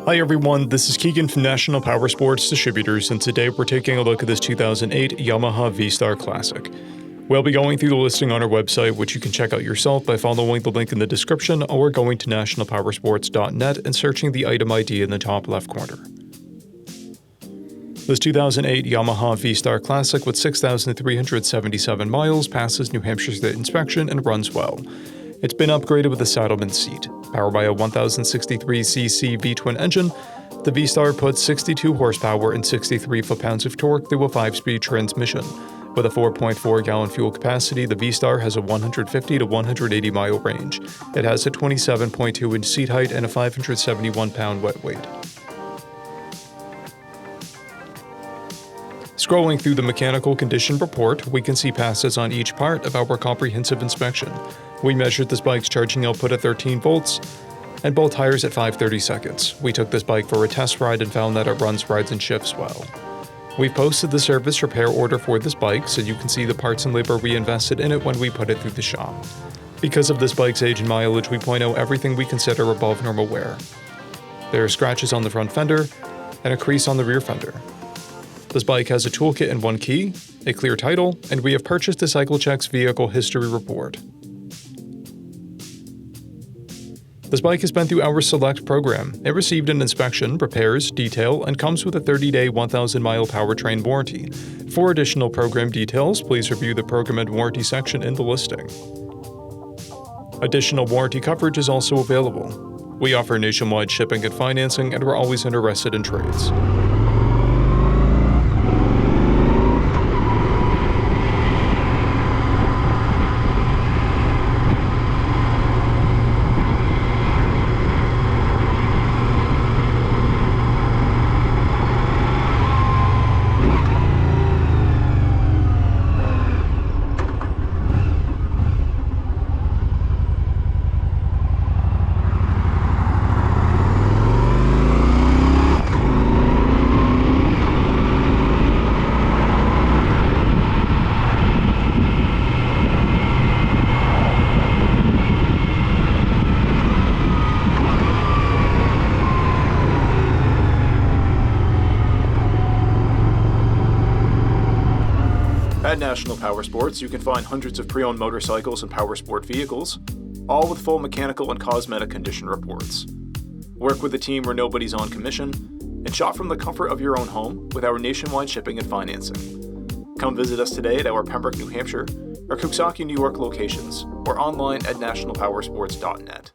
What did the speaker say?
Hi everyone, this is Keegan from National Powersports Distributors, and today we're taking a look at this 2008 Yamaha VSTAR Classic. We'll be going through the listing on our website, which you can check out yourself by following the link in the description or going to nationalpowersports.net and searching the item ID in the top left corner. This 2008 Yamaha VSTAR Classic with 6,377 miles passes New Hampshire State inspection and runs well. It's been upgraded with a saddleman seat. Powered by a 1063cc V-twin engine, the VSTAR puts 62 horsepower and 63 foot-pounds of torque through a 5-speed transmission. With a 4.4-gallon fuel capacity, the VSTAR has a 150 to 180-mile range. It has a 27.2-inch seat height and a 571-pound wet weight. Scrolling through the mechanical condition report, we can see passes on each part of our comprehensive inspection. We measured this bike's charging output at 13 volts and both tires at 5/30 seconds. We took this bike for a test ride and found that it runs, rides, and shifts well. We've posted the service repair order for this bike so you can see the parts and labor we invested in it when we put it through the shop. Because of this bike's age and mileage, we point out everything we consider above normal wear. There are scratches on the front fender and a crease on the rear fender. This bike has a toolkit and one key, a clear title, and we have purchased a CycleCheck's vehicle history report. This bike has been through our Select program. It received an inspection, repairs, detail, and comes with a 30-day 1,000-mile powertrain warranty. For additional program details, please review the program and warranty section in the listing. Additional warranty coverage is also available. We offer nationwide shipping and financing, and we're always interested in trades. At National Powersports, you can find hundreds of pre-owned motorcycles and powersport vehicles, all with full mechanical and cosmetic condition reports. Work with a team where nobody's on commission, and shop from the comfort of your own home with our nationwide shipping and financing. Come visit us today at our Pembroke, New Hampshire, or Coxsackie, New York locations, or online at nationalpowersports.net.